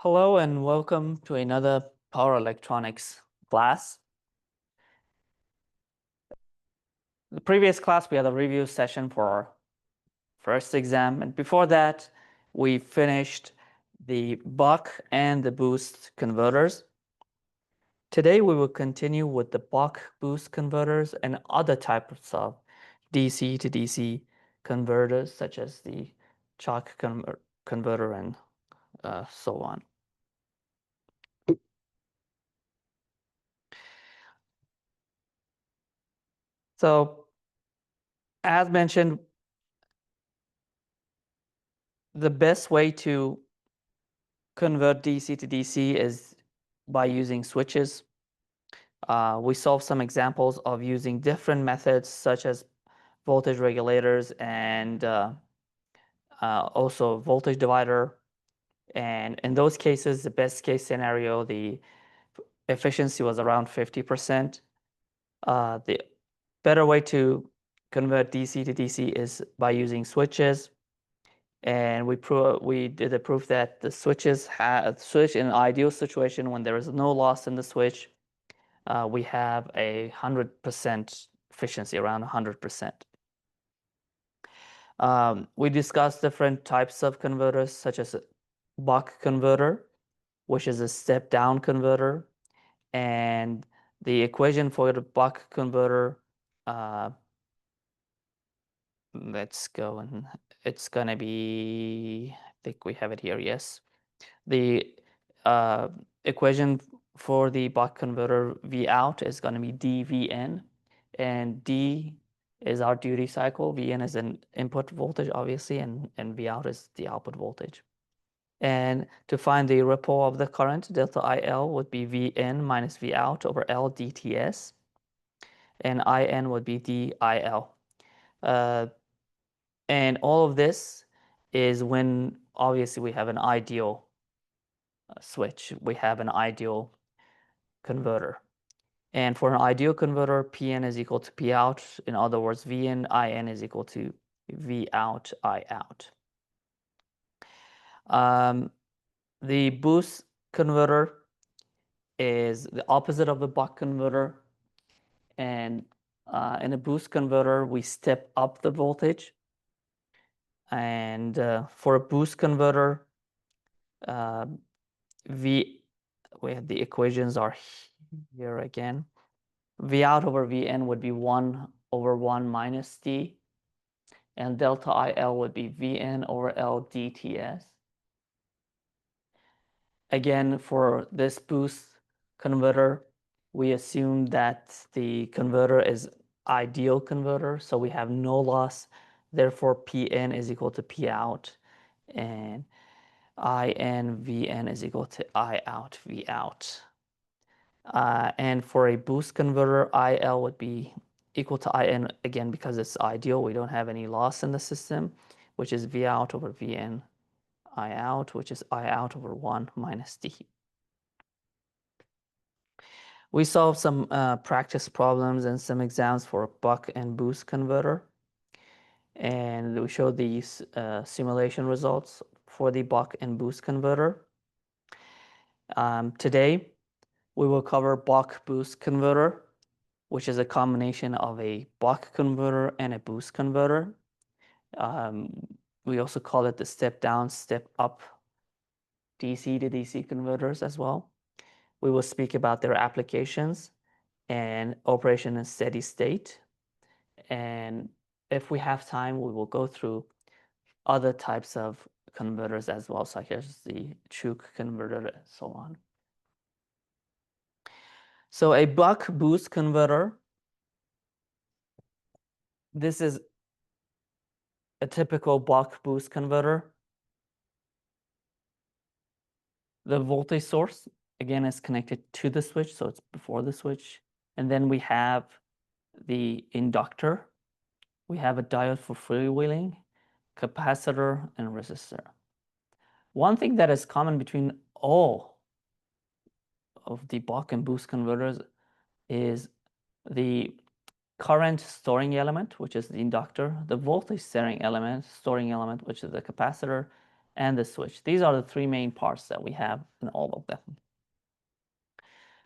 Hello and welcome to another power electronics class. The previous class, we had a review session for our first exam. And before that, we finished the buck and the boost converters. Today, we will continue with the buck boost converters and other types of DC to DC converters, such as the Chalk converter and so on. So, as mentioned, the best way to convert DC to DC is by using switches. We solved some examples of using different methods such as voltage regulators and also voltage divider. And in those cases, the best case scenario, the efficiency was around 50%. The better way to convert DC to DC is by using switches. And we did a proof that the switches switch in an ideal situation when there is no loss in the switch, we have 100% efficiency, around 100%. We discussed different types of converters, such as a buck converter, which is a step-down converter, and the equation for the buck converter. Let's go, and it's gonna be, I think we have it here, yes. The equation for the buck converter V out is gonna be dVn, and D is our duty cycle, Vn is an input voltage, obviously, and V out is the output voltage. And to find the ripple of the current, delta IL would be Vn minus V out over L dTs, and In would be dIL. And all of this is when obviously we have an ideal switch, we have an ideal converter. And for an ideal converter, Pn is equal to P out. In other words, Vn In is equal to V out I out. The boost converter is the opposite of the buck converter. And in a boost converter, we step up the voltage. And for a boost converter, we have the equations are here again. V out over Vn would be 1 over 1 minus d, and delta IL would be Vn over L dTs. Again, for this boost converter, we assume that the converter is ideal converter, so we have no loss. Therefore, Pn is equal to P out, and In Vn is equal to I out V out. And for a boost converter, IL would be equal to In, again, because it's ideal. We don't have any loss in the system, which is V out over Vn I out, which is I out over 1 minus D. We solved some practice problems and some exams for buck and boost converter. And we showed these simulation results for the buck and boost converter. Today, we will cover buck boost converter, which is a combination of a buck converter and a boost converter. We also call it the step down, step up DC to DC converters as well. We will speak about their applications and operation in steady state. And if we have time, we will go through other types of converters as well, such as the Chook converter and so on. So a buck boost converter, this is a typical buck boost converter. The voltage source, again, is connected to the switch, so it's before the switch. And then we have the inductor. We have a diode for freewheeling, capacitor, and resistor. One thing that is common between all of the buck and boost converters is the current storing element, which is the inductor, the voltage storing element, which is the capacitor, and the switch. These are the three main parts that we have in all of them.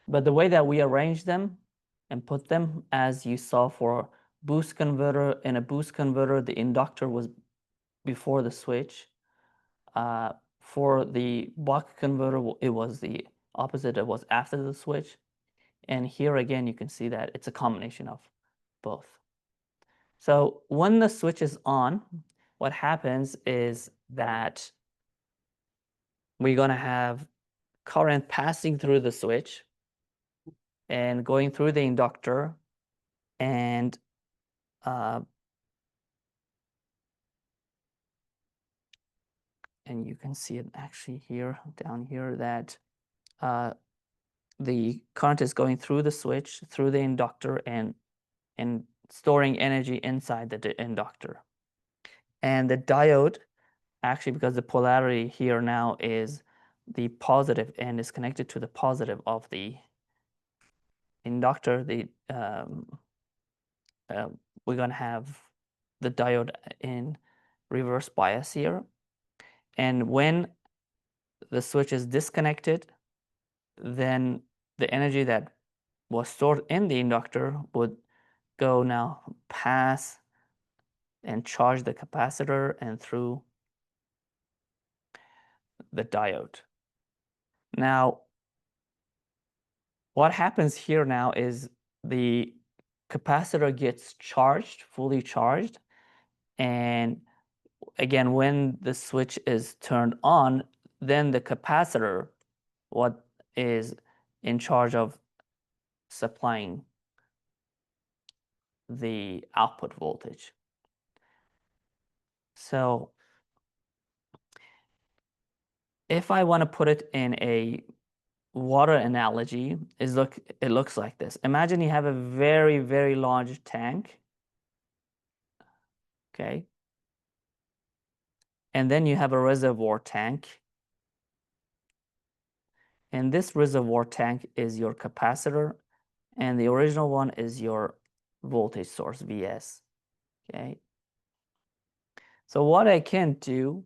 But the way that we arrange them and put them, as you saw for boost converter, in a boost converter, the inductor was before the switch. For the buck converter, it was the opposite. It was after the switch. And here again, you can see that it's a combination of both. So when the switch is on, what happens is that we're going to have current passing through the switch and going through the inductor, and you can see it actually here, down here, that the current is going through the switch, through the inductor, and storing energy inside the inductor. And the diode, actually, because the polarity here now is the positive and is connected to the positive of the inductor, we're going to have the diode in reverse bias here. And when the switch is disconnected, then the energy that was stored in the inductor would go now pass and charge the capacitor and through the diode. Now, what happens here now is the capacitor gets charged, fully charged, and again, when the switch is turned on, then the capacitor, what is in charge of supplying the output voltage. So if I want to put it in a water analogy, it looks like this. Imagine you have a very, very large tank, okay? And then you have a reservoir tank. And this reservoir tank is your capacitor, and the original one is your voltage source, Vs, okay? So what I can do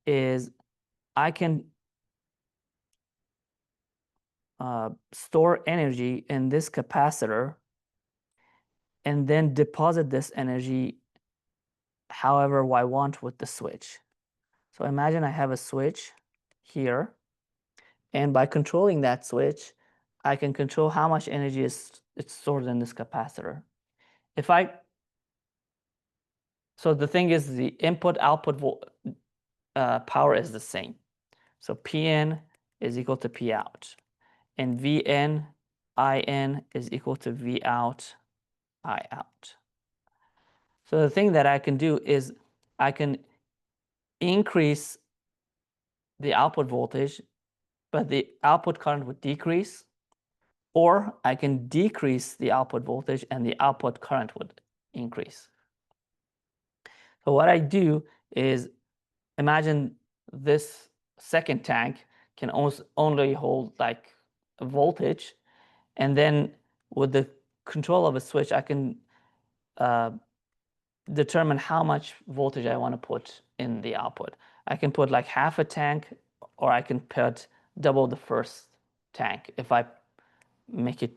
is I can store energy in this capacitor and then deposit this energy however I want with the switch. So imagine I have a switch here, and by controlling that switch, I can control how much energy it's stored in this capacitor. So the thing is, the input-output power is the same. So Pn is equal to Pout, and Vn, In is equal to Vout, Iout. So the thing that I can do is I can increase the output voltage, but the output current would decrease, or I can decrease the output voltage and the output current would increase. So what I do is imagine this second tank can only hold like a voltage, and then with the control of a switch, I can determine how much voltage I want to put in the output. I can put like half a tank, or I can put double the first tank. If I make it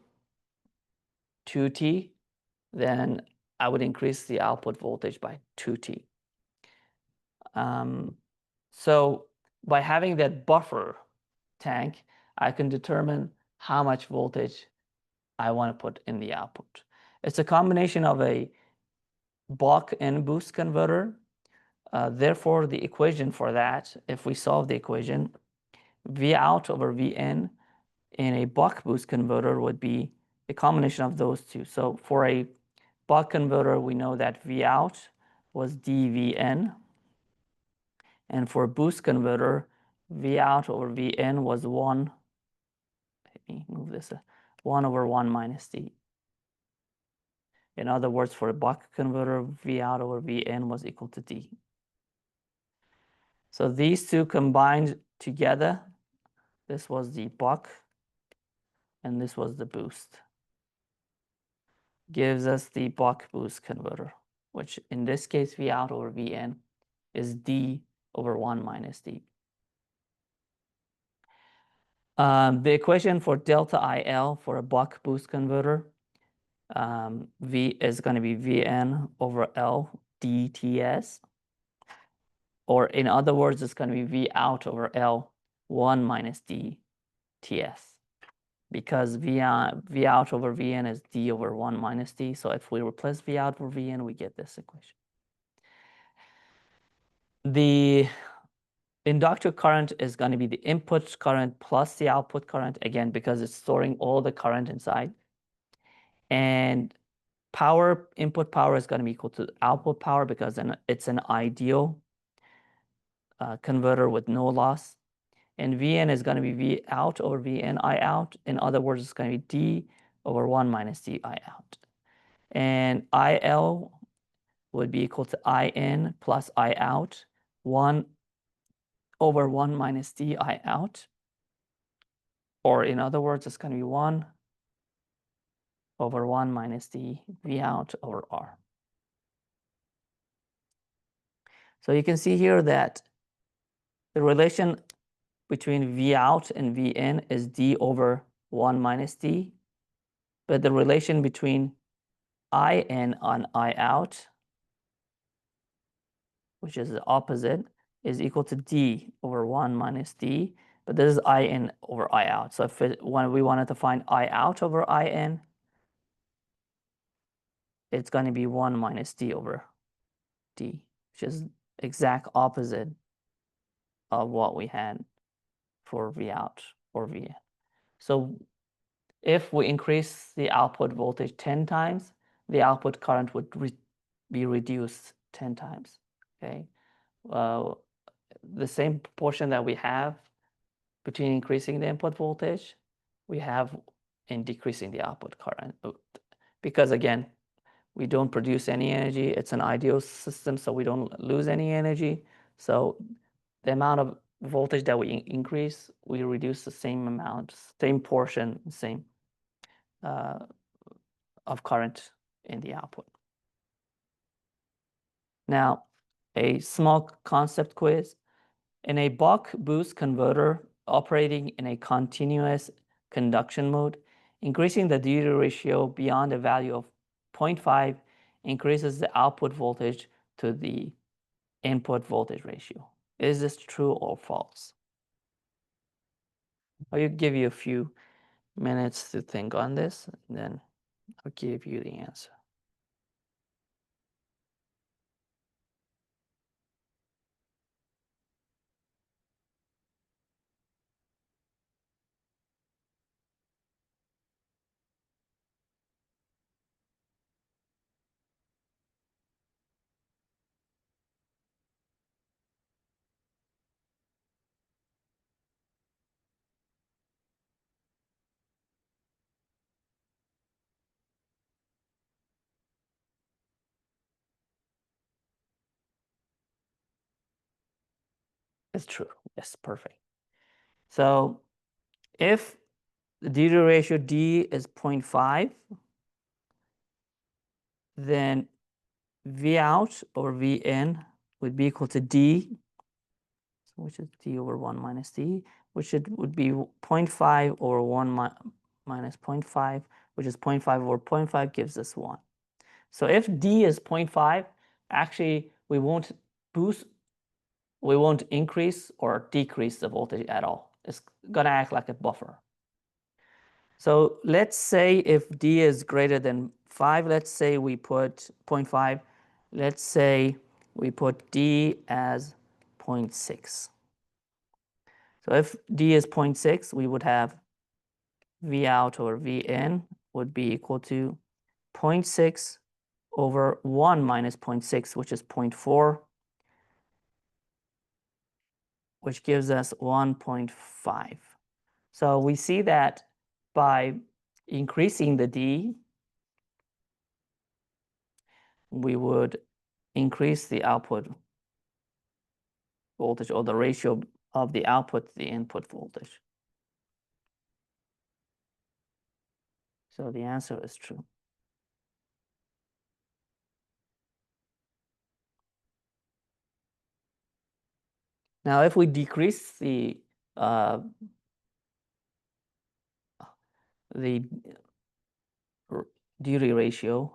2T, then I would increase the output voltage by 2T. So by having that buffer tank, I can determine how much voltage I want to put in the output. It's a combination of a buck and boost converter. Therefore, the equation for that, if we solve the equation, Vout over Vn in a buck boost converter would be a combination of those two. So for a buck converter, we know that Vout was dVn. And for a boost converter, Vout over Vn was 1. Let me move this, 1 over 1 minus d. In other words, for a buck converter, Vout over Vn was equal to d. So these two combined together, this was the buck and this was the boost, gives us the buck boost converter, which in this case, Vout over Vn is d over 1 minus d. The equation for delta IL for a buck boost converter, V is going to be Vn over L dTs. Or in other words, it's going to be V out over L 1 minus dTs. Because V out over Vn is d over 1 minus d. So if we replace V out over Vn, we get this equation. The inductor current is going to be the input current plus the output current, again, because it's storing all the current inside. And input power is going to be equal to output power because it's an ideal converter with no loss. And Vn is going to be V out over Vn I out. In other words, it's going to be d over 1 minus d I out. And IL would be equal to In plus I out, 1 over 1 minus d I out. Or in other words, it's going to be 1 over 1 minus d V out over R. So you can see here that the relation between V out and Vn is d over 1 minus d. But the relation between In on I out, which is the opposite, is equal to d over 1 minus d. But this is In over I out. So when we wanted to find I out over In, it's going to be 1 minus d over d, which is exact opposite of what we had for V out or Vn. So if we increase the output voltage 10 times, the output current would be reduced 10 times. Okay, the same proportion that we have between increasing the input voltage, we have in decreasing the output current. Because again, we don't produce any energy. It's an ideal system, so we don't lose any energy. So the amount of voltage that we increase, we reduce the same amount, same portion, same of current in the output. Now, a small concept quiz. In a buck boost converter operating in a continuous conduction mode, increasing the duty ratio beyond a value of 0.5 increases the output voltage to the input voltage ratio. Is this true or false? I'll give you a few minutes to think on this, and then I'll give you the answer. It's true. Yes, perfect. So if the duty ratio D is 0.5, then V out or Vn would be equal to D, which is D over 1 minus D, which would be 0.5 over 1 minus 0.5, which is 0.5 over 0.5 gives us 1. So if D is 0.5, actually we won't increase or decrease the voltage at all. It's gonna act like a buffer. So let's say if D is greater than 5, let's say we put 0.5, let's say we put D as 0.6. So if D is 0.6, we would have V out over Vn would be equal to 0.6 over 1 minus 0.6, which is 0.4, which gives us 1.5. So we see that by increasing the D, we would increase the output voltage or the ratio of the output to the input voltage. So the answer is true. Now, if we decrease the the duty ratio,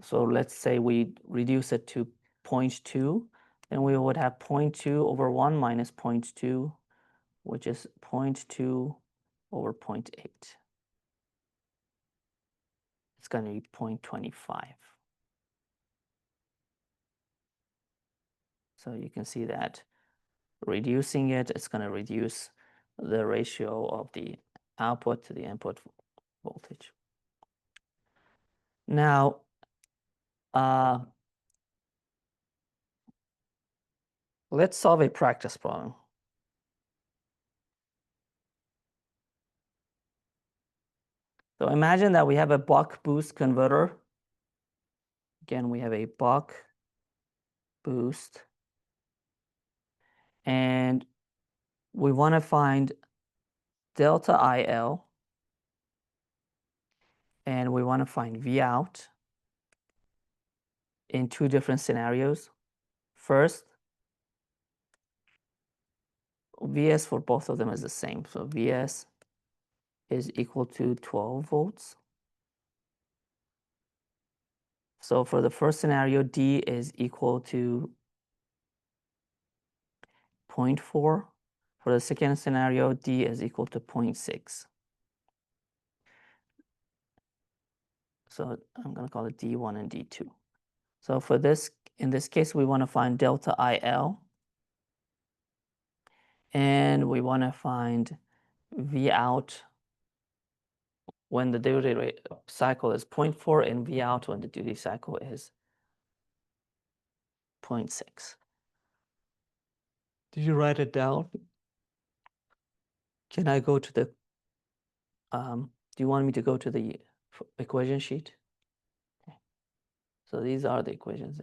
so let's say we reduce it to 0.2, then we would have 0.2 over 1 minus 0.2, which is 0.2 over 0.8. It's going to be 0.25. So you can see that reducing it, it's going to reduce the ratio of the output to the input voltage. Now, let's solve a practice problem. So imagine that we have a buck boost converter. Again, we have a buck boost, and we want to find delta IL, and we want to find V out in two different scenarios. First, Vs for both of them is the same. So Vs is equal to 12 volts. So for the first scenario, D is equal to 0.4. For the second scenario, D is equal to 0.6. So I'm going to call it D1 and D2. So for this, in this case, we want to find delta IL. And we want to find V out when the duty cycle is 0.4 and V out when the duty cycle is 0.6. Did you write it down? Can I go to the, do you want me to go to the equation sheet? Okay. So these are the equations.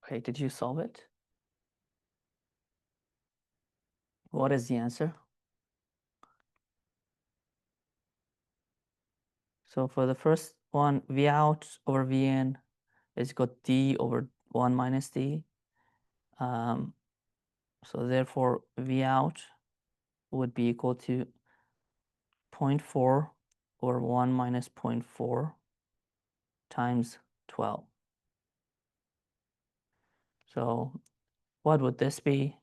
Okay, did you solve it? What is the answer? So for the first one, V out over V in is equal to D over 1 minus D. So therefore, V out would be equal to 0.4 over 1 minus 0.4. times 12. So what would this be?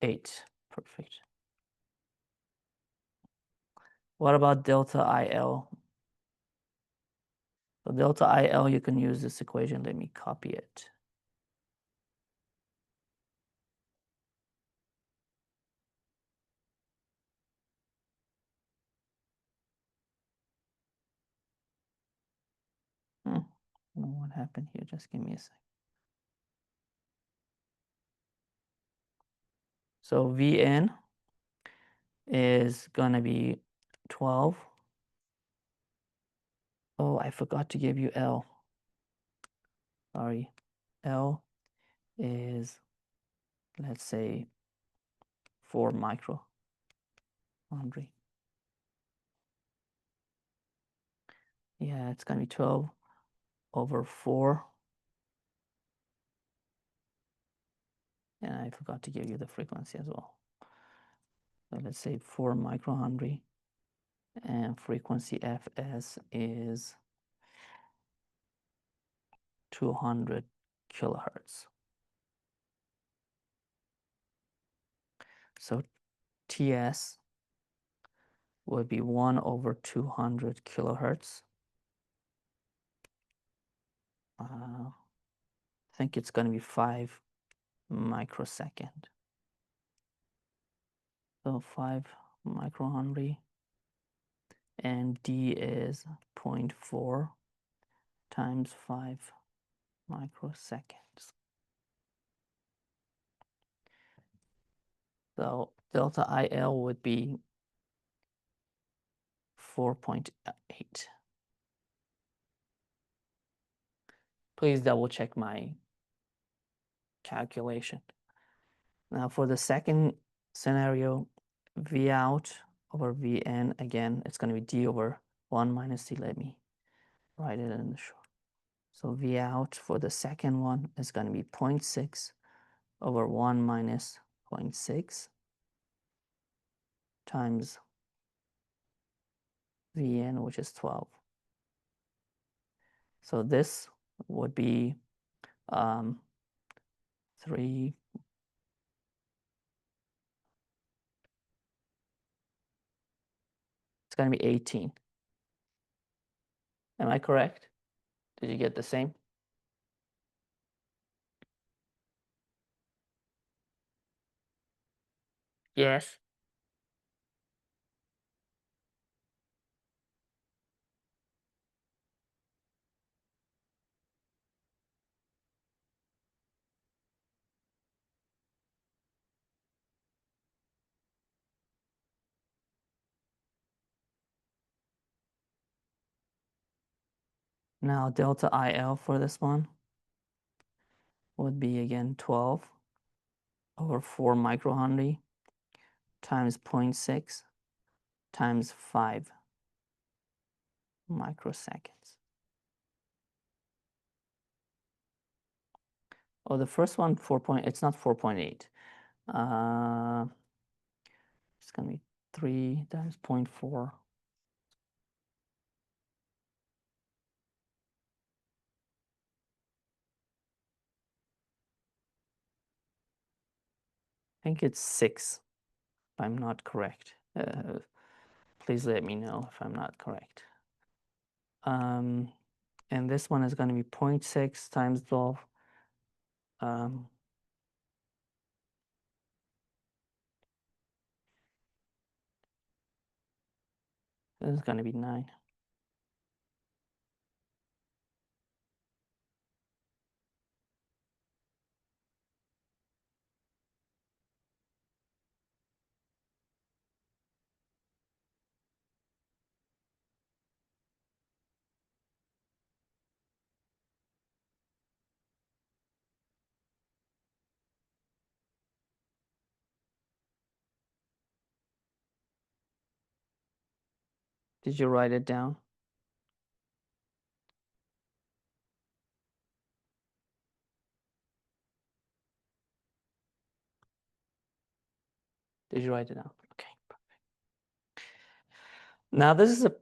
8. Perfect. What about delta IL? So delta IL, you can use this equation. Let me copy it. I don't know what happened here. Just give me a sec. So Vn is going to be 12. Oh, I forgot to give you L. Sorry. L is, let's say, 4 microhenry. Yeah, it's going to be 12 over 4. And I forgot to give you the frequency as well. So let's say 4 microhenry. And frequency Fs is 200 kilohertz. So Ts would be 1 over 200 kilohertz. I think it's going to be 5 microsecond. So 5 microhenry. And D is 0.4 times 5 microseconds. So delta IL would be 4.8. Please double check my calculation. Now for the second scenario, V out over Vn, again, it's going to be D over 1 minus D. Let me write it in the short. So V out for the second one is going to be 0.6 over 1 minus 0.6 times Vn, which is 12. So this would be 3. It's going to be 18. Am I correct? Did you get the same? Yes. Now delta IL for this one would be again 12 over 4 microhenry times 0.6 times 5 microseconds. Oh, the first one, it's not 4.8. It's going to be 3 times 0.4. I think it's 6, if I'm not correct. Please let me know if I'm not correct. And this one is going to be 0.6 times 12. This is going to be 9. Did you write it down? Did you write it down? Okay, perfect. Now this is a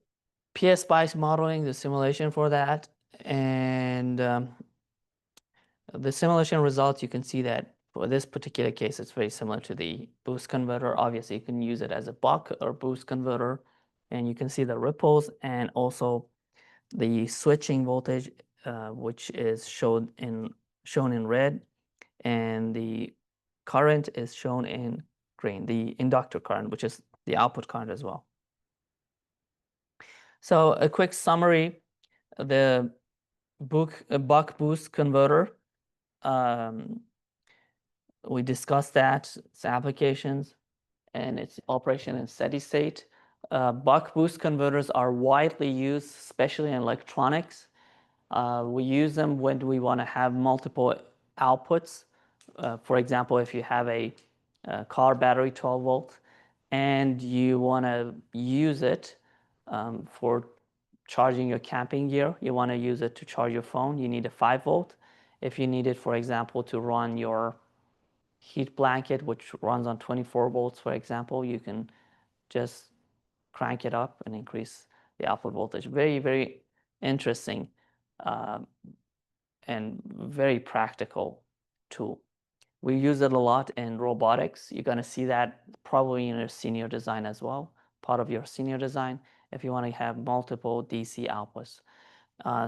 PSPice modeling, the simulation for that, and the simulation results, you can see that for this particular case, it's very similar to the boost converter. Obviously, you can use it as a buck or boost converter, and you can see the ripples and also the switching voltage, which is shown in red, and the current is shown in green, the inductor current, which is the output current as well. So a quick summary, the buck boost converter, we discussed that, its applications, and its operation in steady state. Buck boost converters are widely used, especially in electronics. We use them when we want to have multiple outputs. For example, if you have a car battery 12 volt and you want to use it for charging your camping gear, you want to use it to charge your phone, you need a 5 volt. If you need it, for example, to run your heat blanket, which runs on 24 volts, for example, you can just crank it up and increase the output voltage. Very, very interesting and very practical tool. We use it a lot in robotics. You're going to see that probably in your senior design as well, part of your senior design, if you want to have multiple DC outputs.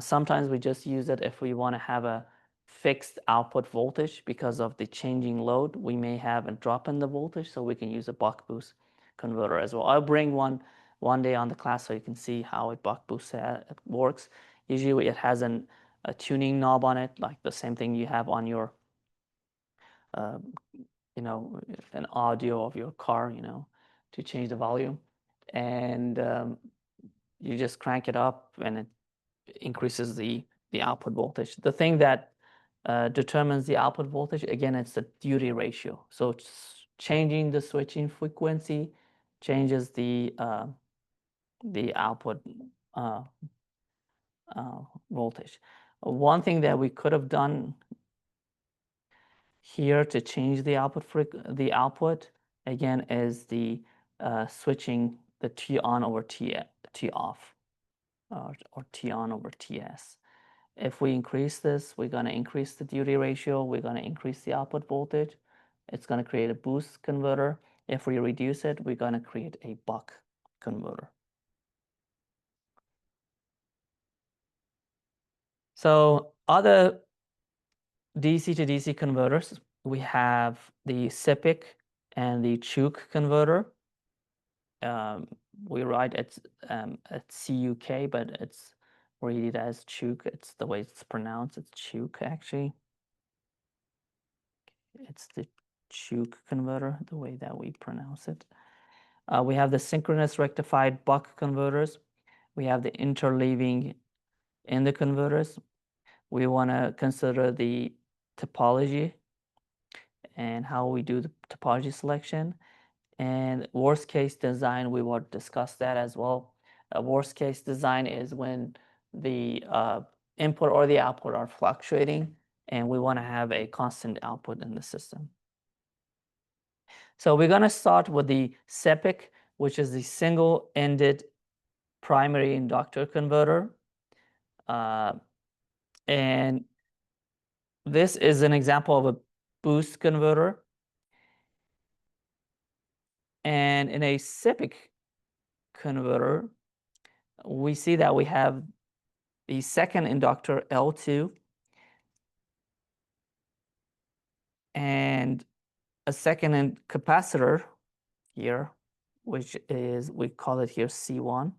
Sometimes we just use it if we want to have a fixed output voltage because of the changing load. We may have a drop in the voltage, so we can use a buck boost converter as well. I'll bring one day on the class so you can see how a buck boost works. Usually it has a tuning knob on it, like the same thing you have on your an audio of your car, to change the volume. And you just crank it up and it increases the output voltage. The thing that determines the output voltage, again, it's the duty ratio. So it's changing the switching frequency changes the output voltage. One thing that we could have done here to change the output again is the switching the T on over T off or T on over TS. If we increase this, we're going to increase the duty ratio, we're going to increase the output voltage, it's going to create a boost converter. If we reduce it, we're going to create a buck converter. So other DC to DC converters, we have the SIPC and the CHOOK converter. We write it at CUK, but it's read as CHOOK. It's the way it's pronounced. It's CHOOK actually. It's the CHOOK converter, the way that we pronounce it. We have the synchronous rectified buck converters. We have the interleaving in the converters. We want to consider the topology and how we do the topology selection. And worst case design, we will discuss that as well. A worst case design is when the input or the output are fluctuating and we want to have a constant output in the system. So we're going to start with the SIPC, which is the single-ended primary inductor converter. And this is an example of a boost converter. And in a SIPC converter, we see that we have the second inductor L2 and a second capacitor here, which is, we call it here C1.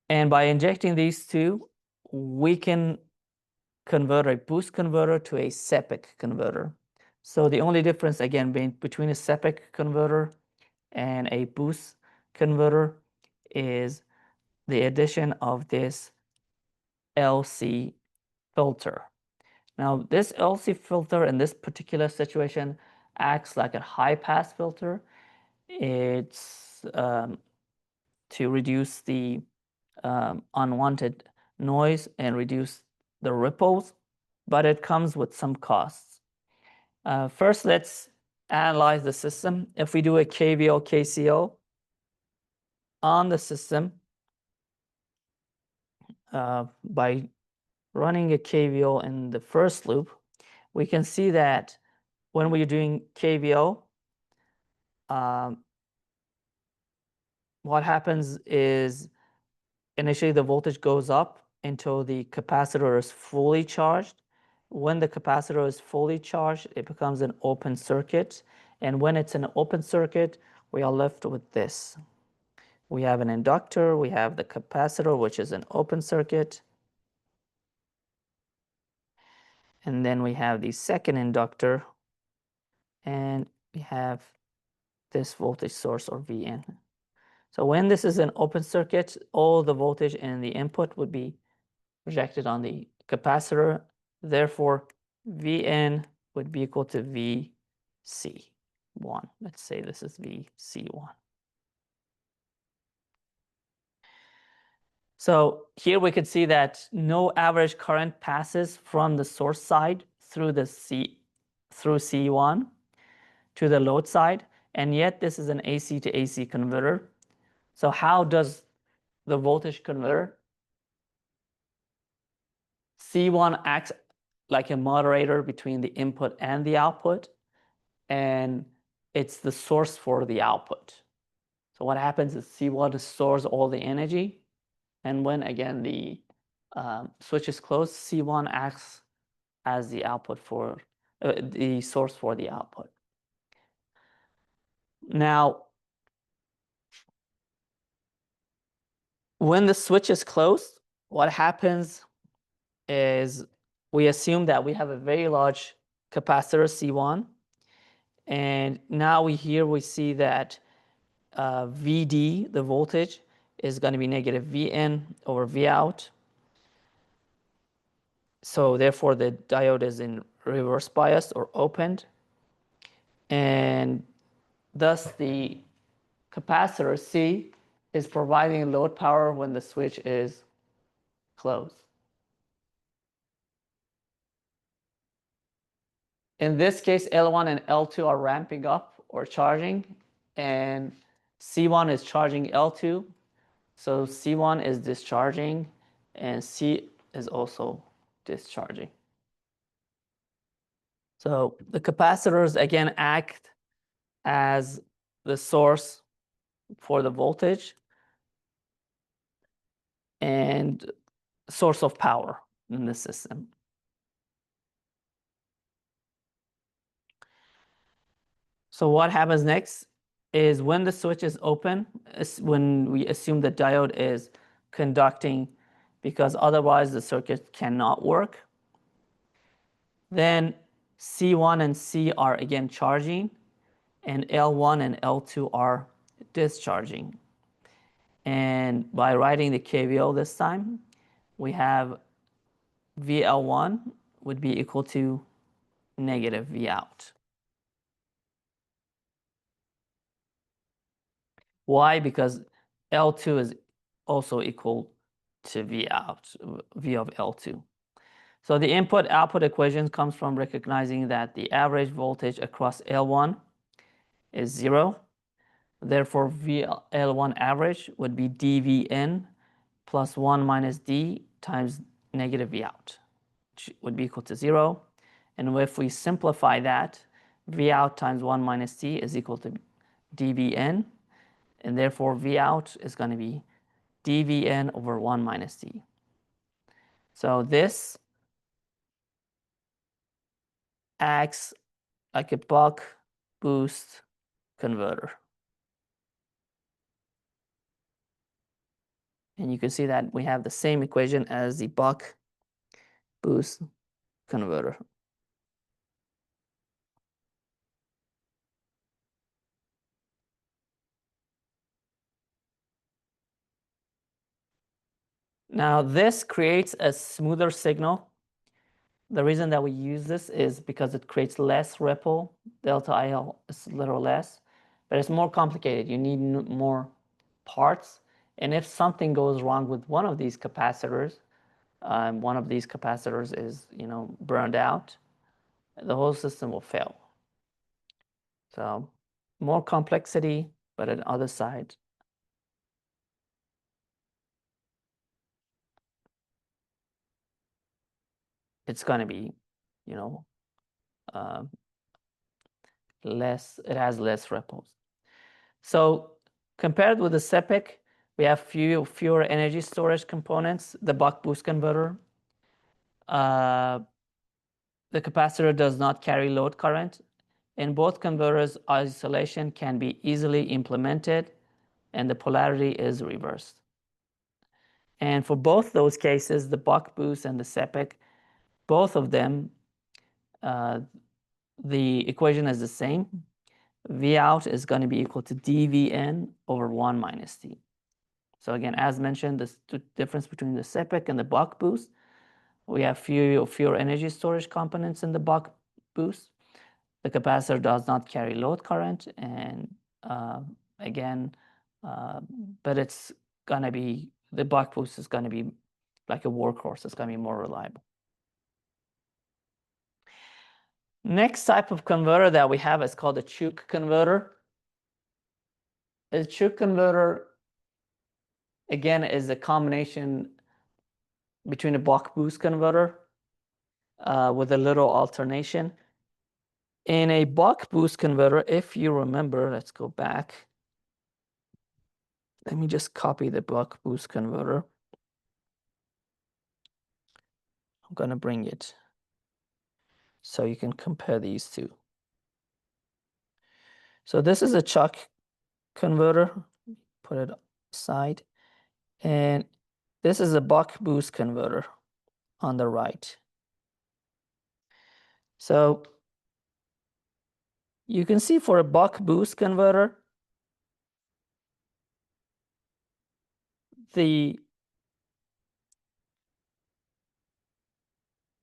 And by injecting these two, we can convert a boost converter to a SIPC converter. So the only difference, again, between a SIPC converter and a boost converter is the addition of this LC filter. Now, this LC filter in this particular situation acts like a high-pass filter. It's to reduce the unwanted noise and reduce the ripples, but it comes with some costs. First, let's analyze the system. If we do a KVL, KCL, on the system by running a KVO in the first loop, we can see that when we're doing KVO, what happens is initially the voltage goes up until the capacitor is fully charged. When the capacitor is fully charged, it becomes an open circuit. And when it's an open circuit, we are left with this. We have an inductor, we have the capacitor, which is an open circuit. And then we have the second inductor, and we have this voltage source, or Vn. So when this is an open circuit, all the voltage in the input would be projected on the capacitor. Therefore, Vn would be equal to Vc1. Let's say this is Vc1. So here we could see that no average current passes from the source side through C1 to the load side, and yet this is an AC to AC converter. So how does the voltage converter? C1 acts like a moderator between the input and the output, and it's the source for the output. So what happens is C1 stores all the energy, and when again the switch is closed, C1 acts as the output for the source for the output. Now, when the switch is closed, what happens is we assume that we have a very large capacitor C1, and now we see that Vd, the voltage, is going to be negative Vn over Vout. So therefore the diode is in reverse bias or opened, and thus the capacitor C is providing load power when the switch is closed. In this case, L1 and L2 are ramping up or charging, and C1 is charging L2. So C1 is discharging, and C is also discharging. So the capacitors again act as the source for the voltage and source of power in the system. So what happens next is when the switch is open, when we assume the diode is conducting, because otherwise the circuit cannot work, then C1 and C are again charging, and L1 and L2 are discharging. And by writing the KVO this time, we have VL1 would be equal to negative Vout. Why? Because L2 is also equal to Vout, V of L2. So the input-output equation comes from recognizing that the average voltage across L1 is 0. Therefore, VL1 average would be dVn plus 1 minus d times negative Vout, which would be equal to 0. And if we simplify that, Vout times 1 minus d is equal to dVn, and therefore Vout is going to be dVn over 1 minus d. So this acts like a buck boost converter. And you can see that we have the same equation as the buck boost converter. Now this creates a smoother signal. The reason that we use this is because it creates less ripple. Delta IL is a little less, but it's more complicated. You need more parts. And if something goes wrong with one of these capacitors is, burned out, the whole system will fail. So more complexity, but on the other side, it's going to be, you know, it has less ripples. So compared with the SEPIC, we have fewer energy storage components. The buck-boost converter, the capacitor does not carry load current. In both converters, isolation can be easily implemented, and the polarity is reversed. And for both those cases, the buck-boost and the SEPIC, both of them, the equation is the same. V out is going to be equal to dVn over 1 minus t. So again, as mentioned, the difference between the SEPIC and the buck-boost, we have fewer energy storage components in the buck-boost. The capacitor does not carry load current, and but it's going to be, the buck-boost is going to be like a workhorse. It's going to be more reliable. Next type of converter that we have is called a Chuk converter. A Chuk converter, again, is a combination between a buck-boost converter with a little alternation. In a buck-boost converter, if you remember, let's go back. Let me just copy the buck-boost converter. I'm going to bring it so you can compare these two. So this is a Chuk converter. Put it aside. And this is a buck-boost converter on the right. So you can see for a buck-boost converter, the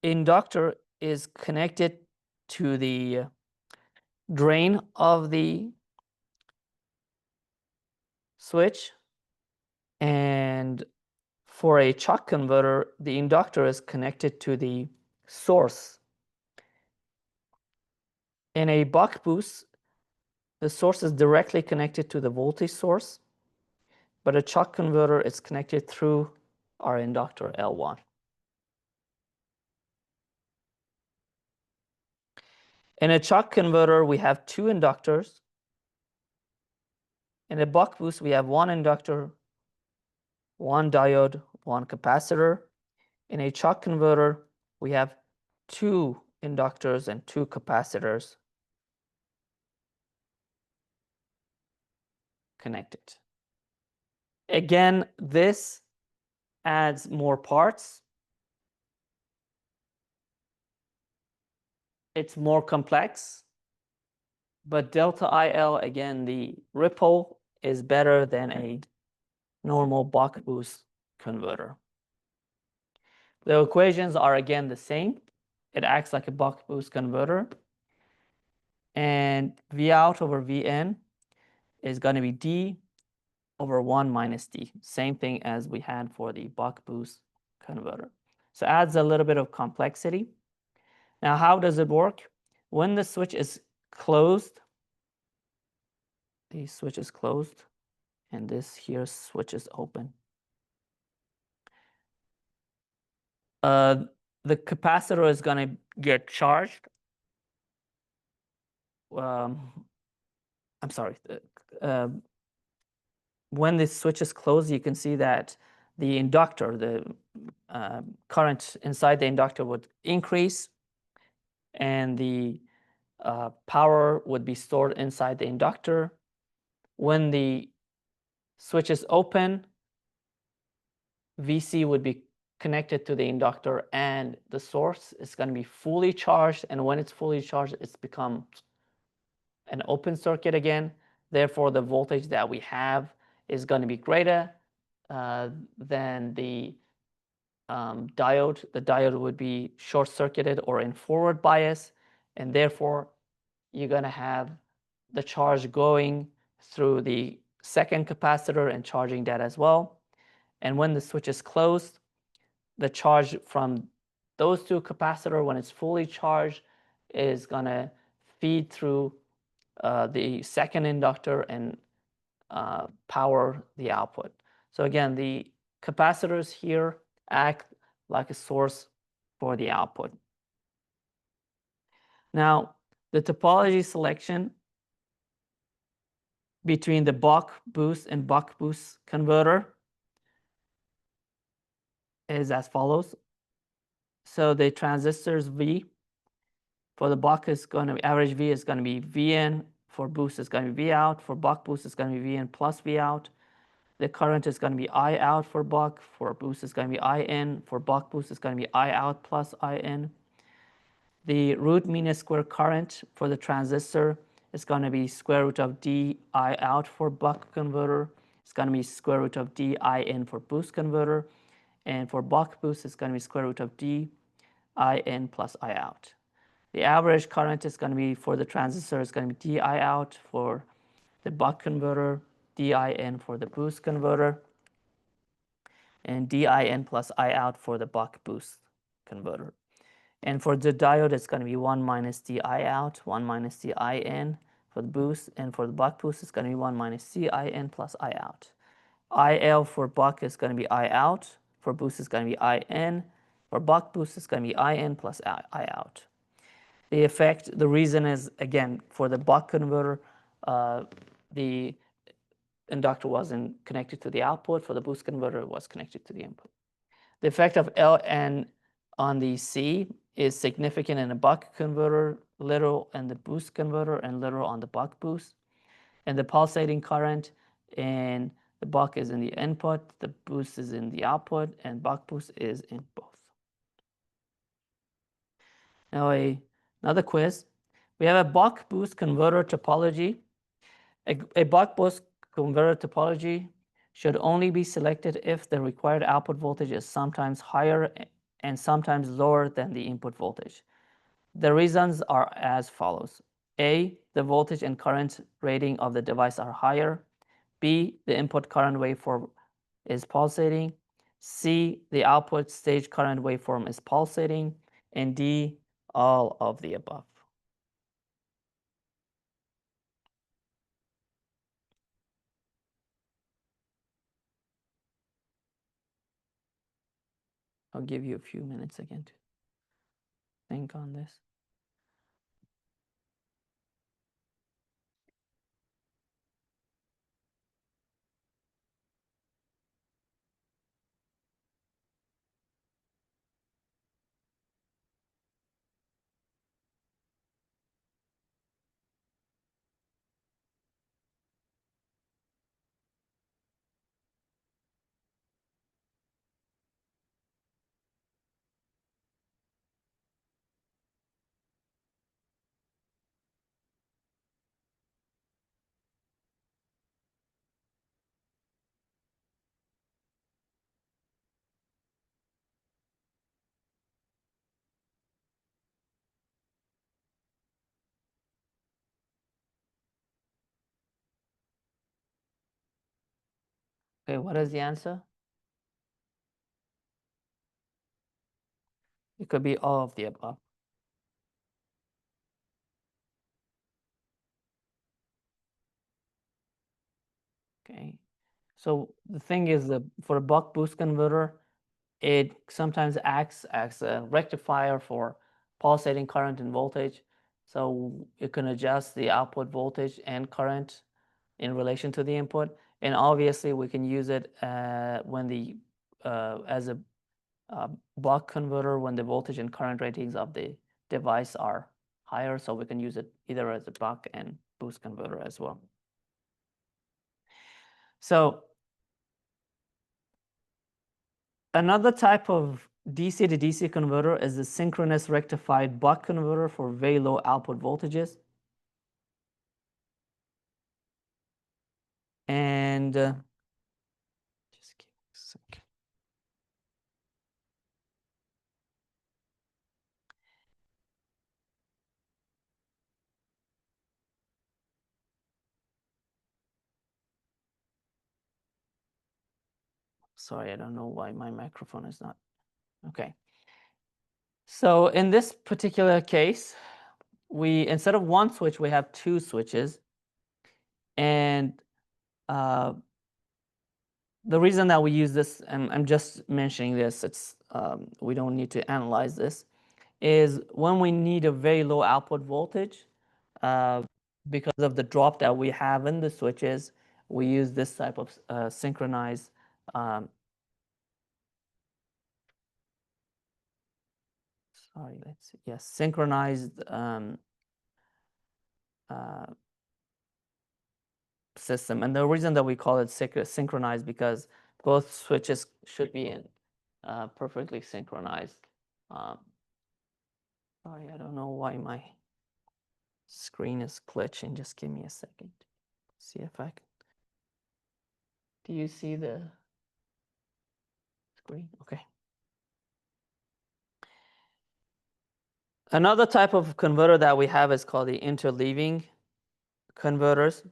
inductor is connected to the drain of the switch, and for a Chuk converter, the inductor is connected to the source. In a buck-boost, the source is directly connected to the voltage source, but a Chuk converter is connected through our inductor L1. In a Chuk converter, we have two inductors. In a buck-boost, we have one inductor, one diode, one capacitor. In a Chuk converter, we have two inductors and two capacitors connected. Again, this adds more parts. It's more complex, but delta IL, again, the ripple is better than a normal buck-boost converter. The equations are again the same. It acts like a buck-boost converter. And V out over Vn is going to be d over 1 minus d. Same thing as we had for the buck-boost converter. So it adds a little bit of complexity. Now, how does it work? When the switch is closed, the switch is closed, and this here switch is open. The capacitor is going to get charged. I'm sorry. When the switch is closed, you can see that the inductor, the current inside the inductor would increase, and the power would be stored inside the inductor. When the switch is open, VC would be connected to the inductor, and the source is going to be fully charged. And when it's fully charged, it's become an open circuit again. Therefore, the voltage that we have is going to be greater than the diode. The diode would be short-circuited or in forward bias, and therefore you're going to have the charge going through the second capacitor and charging that as well. And when the switch is closed, the charge from those two capacitors, when it's fully charged, is going to feed through the second inductor and power the output. So again, the capacitors here act like a source for the output. Now, the topology selection between the buck boost and buck boost converter is as follows. So the transistors V for the buck is going to be, average V is going to be Vin, for boost is going to be V out, for buck boost is going to be Vin plus V out. The current is going to be I out for buck, for boost is going to be I in, for buck boost is going to be I out plus I in. The root mean square current for the transistor is going to be square root of d I out for buck converter. It's going to be square root of d I in for boost converter. And for buck boost, it's going to be square root of d I in plus I out. The average current is going to be for the transistor is going to be d I out for the buck converter, d I in for the boost converter, and d I in plus I out for the buck boost converter. And for the diode, it's going to be 1 minus di out, 1 minus di in for the boost. And for the buck boost, it's going to be 1 minus di in plus I out. IL for buck is going to be I out. For boost, is going to be I in. For buck boost, it's going to be I in plus I out. The effect, the reason is, again, for the buck converter, the inductor wasn't connected to the output. For the boost converter, it was connected to the input. The effect of Ln on the C is significant in a buck converter, little in the boost converter, and little on the buck boost. And the pulsating current in the buck is in the input, the boost is in the output, and buck boost is in both. Now another quiz. We have a buck boost converter topology. A buck boost converter topology should only be selected if the required output voltage is sometimes higher and sometimes lower than the input voltage. The reasons are as follows. A, the voltage and current rating of the device are higher. B, the input current waveform is pulsating. C, the output stage current waveform is pulsating. And D, all of the above. I'll give you a few minutes again to think on this. Okay, what is the answer? It could be all of the above. Okay, so the thing is that for a buck boost converter, it sometimes acts as a rectifier for pulsating current and voltage. So it can adjust the output voltage and current in relation to the input. And obviously we can use it when the as a buck converter when the voltage and current ratings of the device are higher. So we can use it either as a buck and boost converter as well. So another type of DC to DC converter is the synchronous rectified buck converter for very low output voltages. And just give me a second. Sorry, I don't know why my microphone is not. Okay. So in this particular case, we instead of one switch, we have two switches. And the reason that we use this, and I'm just mentioning this, it's we don't need to analyze this, is when we need a very low output voltage, because of the drop that we have in the switches, we use this type of synchronized synchronized system. And the reason that we call it synchronized because both switches should be in perfectly synchronized. Sorry, I don't know why my screen is glitching. Just give me a second. See if I can. Do you see the screen? Okay. Another type of converter that we have is called the interleaving converters.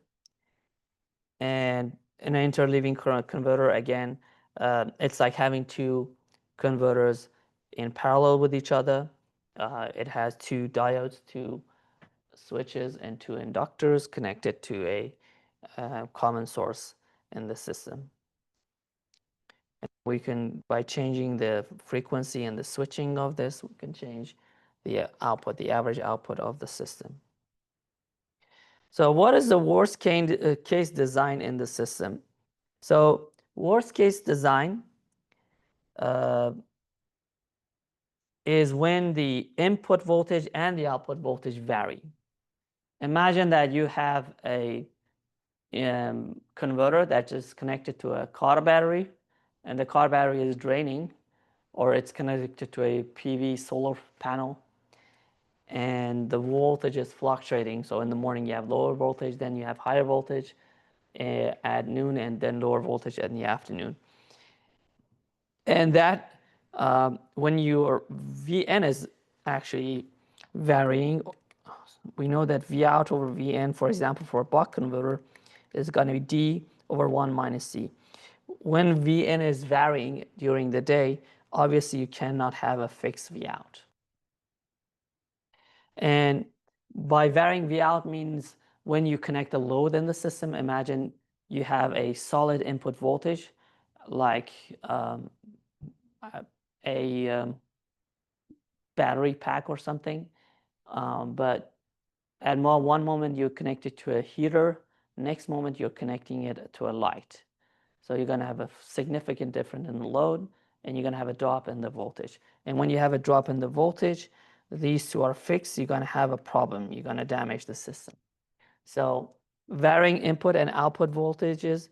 And in an interleaving current converter, again, it's like having two converters in parallel with each other. It has two diodes, two switches, and two inductors connected to a common source in the system. And we can, by changing the frequency and the switching of this, we can change the output, the average output of the system. So what is the worst case design in the system? So worst case design is when the input voltage and the output voltage vary. Imagine that you have a converter that is connected to a car battery, and the car battery is draining, or it's connected to a PV solar panel, and the voltage is fluctuating. So in the morning you have lower voltage, then you have higher voltage at noon, and then lower voltage in the afternoon. And that when your Vn is actually varying, we know that V out over Vn, for example, for a buck converter, is going to be D over 1 minus C. When Vn is varying during the day, obviously you cannot have a fixed V out. And by varying V out means when you connect a load in the system, imagine you have a solid input voltage like a battery pack or something, but at one moment you're connected to a heater, next moment you're connecting it to a light. So you're going to have a significant difference in the load, and you're going to have a drop in the voltage. And when you have a drop in the voltage, these two are fixed, you're going to have a problem. You're going to damage the system. So varying input and output voltages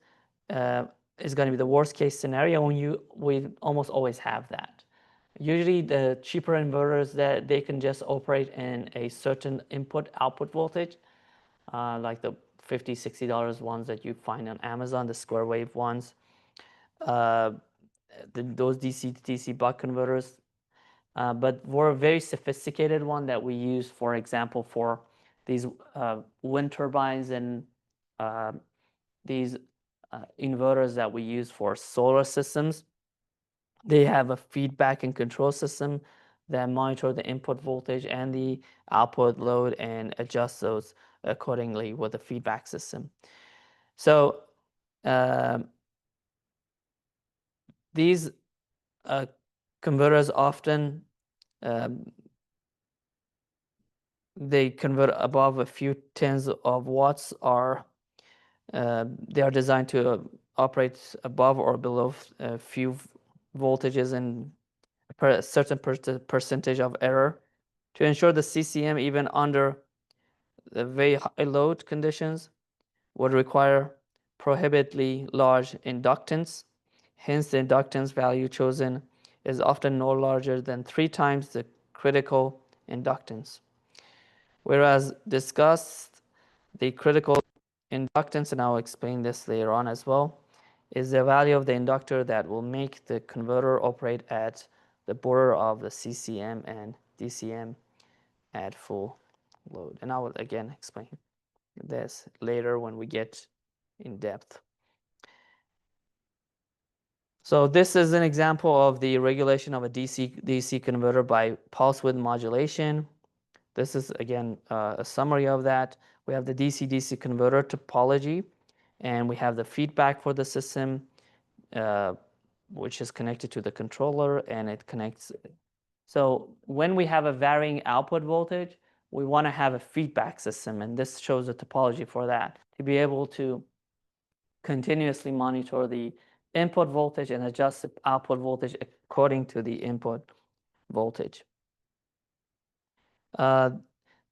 is going to be the worst case scenario when we almost always have that. Usually the cheaper inverters that they can just operate in a certain input output voltage, like the $50, $60 ones that you find on Amazon, the square wave ones, those DC to DC buck converters. But for a very sophisticated one that we use, for example, for these wind turbines and these inverters that we use for solar systems, they have a feedback and control system that monitor the input voltage and the output load and adjust those accordingly with the feedback system. So these converters often they convert above a few tens of watts, or they are designed to operate above or below a few voltages and a certain percentage of error to ensure the CCM, even under the very high load conditions, would require prohibitively large inductance. Hence, the inductance value chosen is often no larger than 3 times the critical inductance. Whereas discussed the critical inductance, and I'll explain this later on as well, is the value of the inductor that will make the converter operate at the border of the CCM and DCM at full load. And I will again explain this later when we get in depth. So this is an example of the regulation of a DC converter by pulse width modulation. This is again a summary of that. We have the DC-DC converter topology, and we have the feedback for the system which is connected to the controller, and it connects. So when we have a varying output voltage, we want to have a feedback system, and this shows the topology for that, to be able to continuously monitor the input voltage and adjust the output voltage according to the input voltage.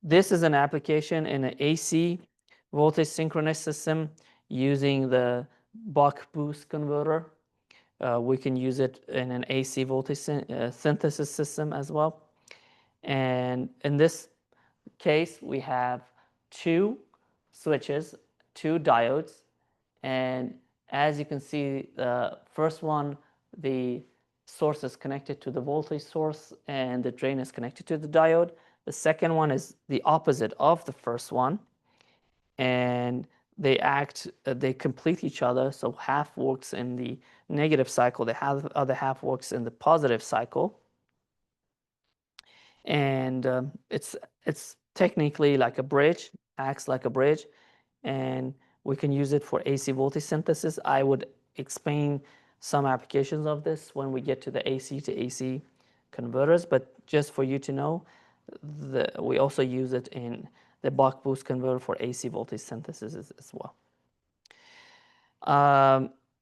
This is an application in an AC voltage synchronous system using the buck boost converter. We can use it in an AC voltage synthesis system as well. And in this case, we have two switches, two diodes, and as you can see, the first one, the source is connected to the voltage source and the drain is connected to the diode. The second one is the opposite of the first one, and they complete each other. So half works in the negative cycle, the other half works in the positive cycle. And it's technically like a bridge, acts like a bridge, and we can use it for AC voltage synthesis. I would explain some applications of this when we get to the AC to AC converters, but just for you to know, we also use it in the buck boost converter for AC voltage synthesis as well.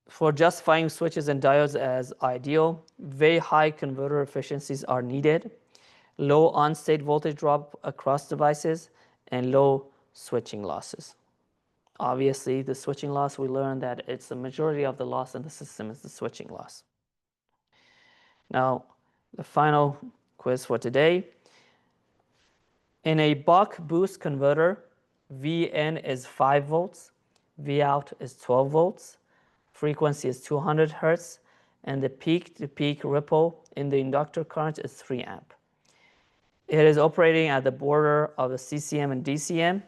For justifying switches and diodes as ideal, very high converter efficiencies are needed, low on-state voltage drop across devices, and low switching losses. Obviously, the switching loss, we learned that it's the majority of the loss in the system is the switching loss. Now, the final quiz for today. In a buck boost converter, Vin is 5 volts, Vout is 12 volts, frequency is 200 hertz, and the peak-to-peak ripple in the inductor current is 3 amp. It is operating at the border of the CCM and DCM.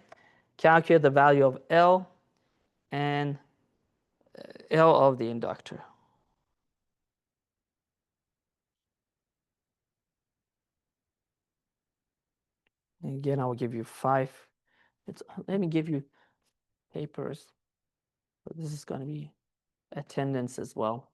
Calculate the value of L and L of the inductor. And again, I will give you 5. Let me give you papers. But this is going to be attendance as well.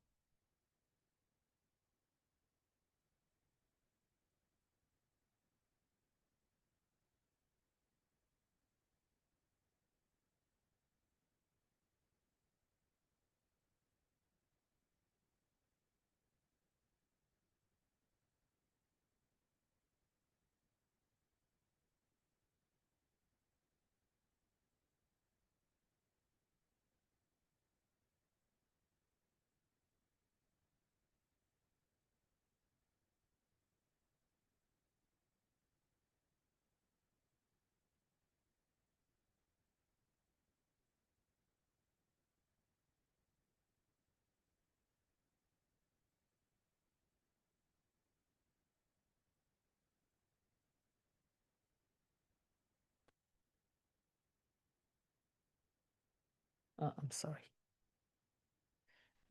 I'm sorry.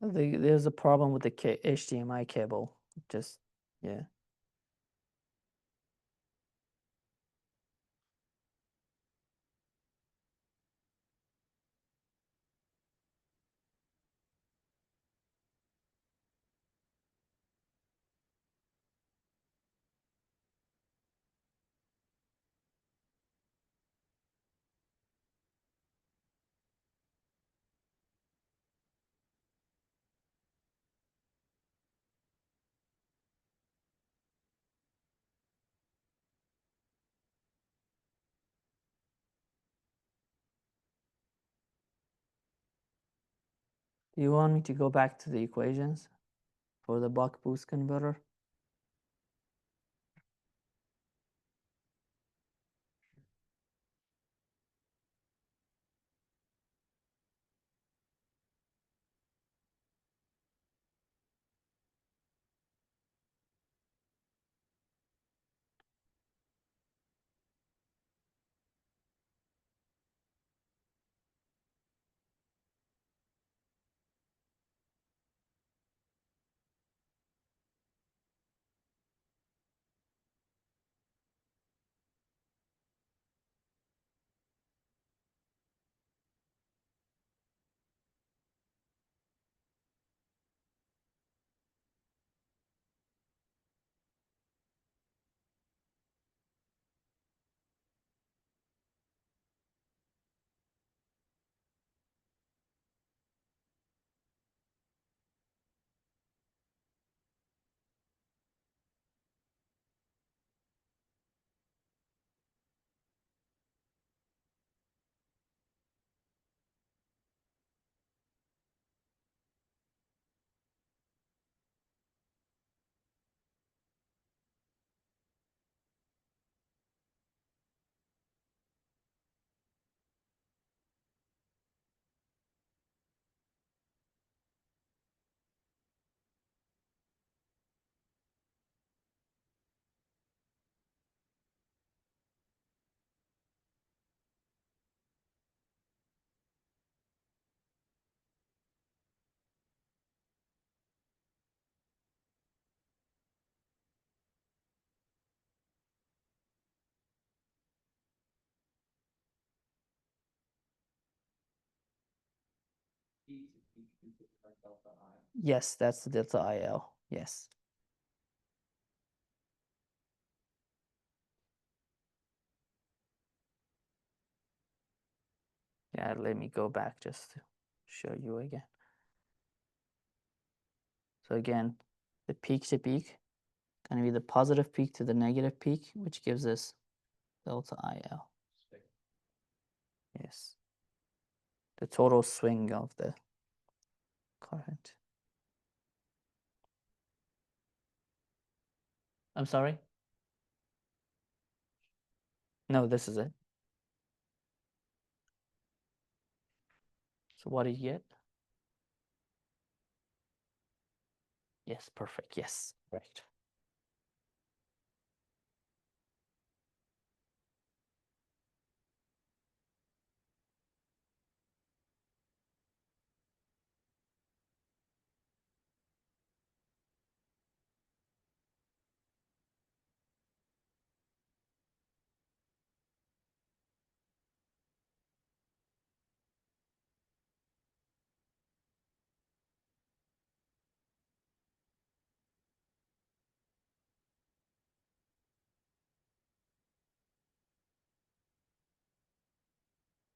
There's a problem with the HDMI cable. Just, yeah. Do you want me to go back to the equations for the buck boost converter? Yes, that's the delta IL. Yes. Yeah, let me go back just to show you again. So again, the peak to peak going to be the positive peak to the negative peak, which gives us delta IL. Yes. The total swing of the current. I'm sorry? No, this is it. So what do you get? Yes, perfect. Yes, right.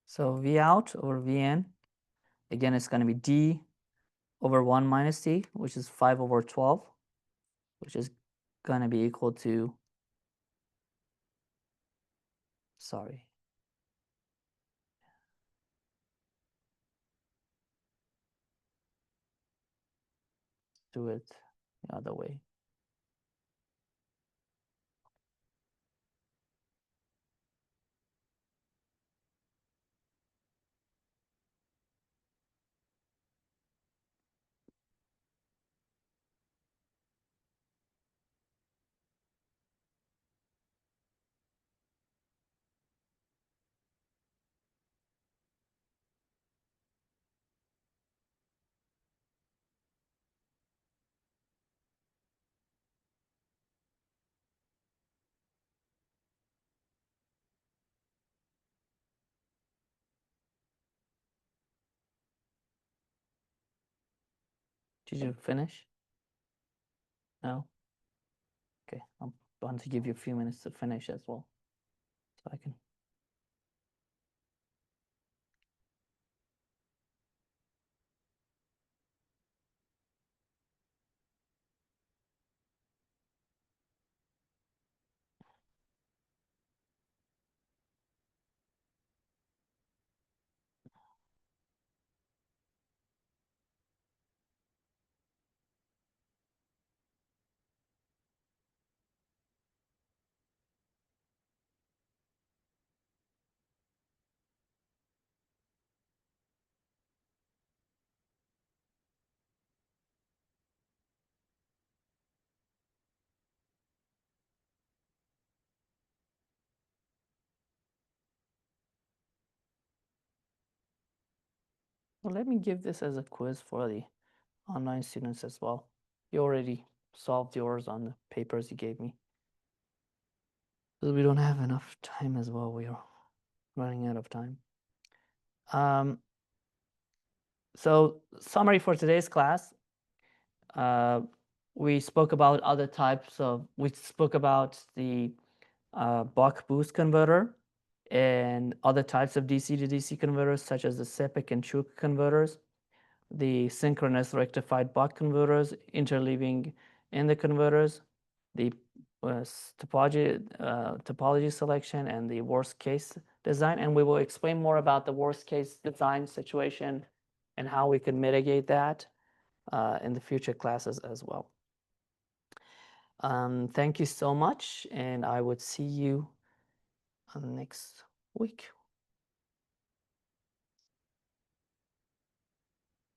So V out over Vn, again, it's going to be D over 1 minus D, which is 5 over 12, which is going to be equal to, sorry, do it the other way. Did you finish? No? Okay, I'm going to give you a few minutes to finish as well. So I can. Well, let me give this as a quiz for the online students as well. You already solved yours on the papers you gave me. Because we don't have enough time as well. We are running out of time. So summary for today's class. We spoke about other types of, we spoke about the buck boost converter and other types of DC to DC converters, such as the SEPIC and CHOOC converters, the synchronous rectified buck converters, interleaving in the converters, the topology selection, and the worst case design. And we will explain more about the worst case design situation and how we can mitigate that in the future classes as well. Thank you so much, and I would see you next week.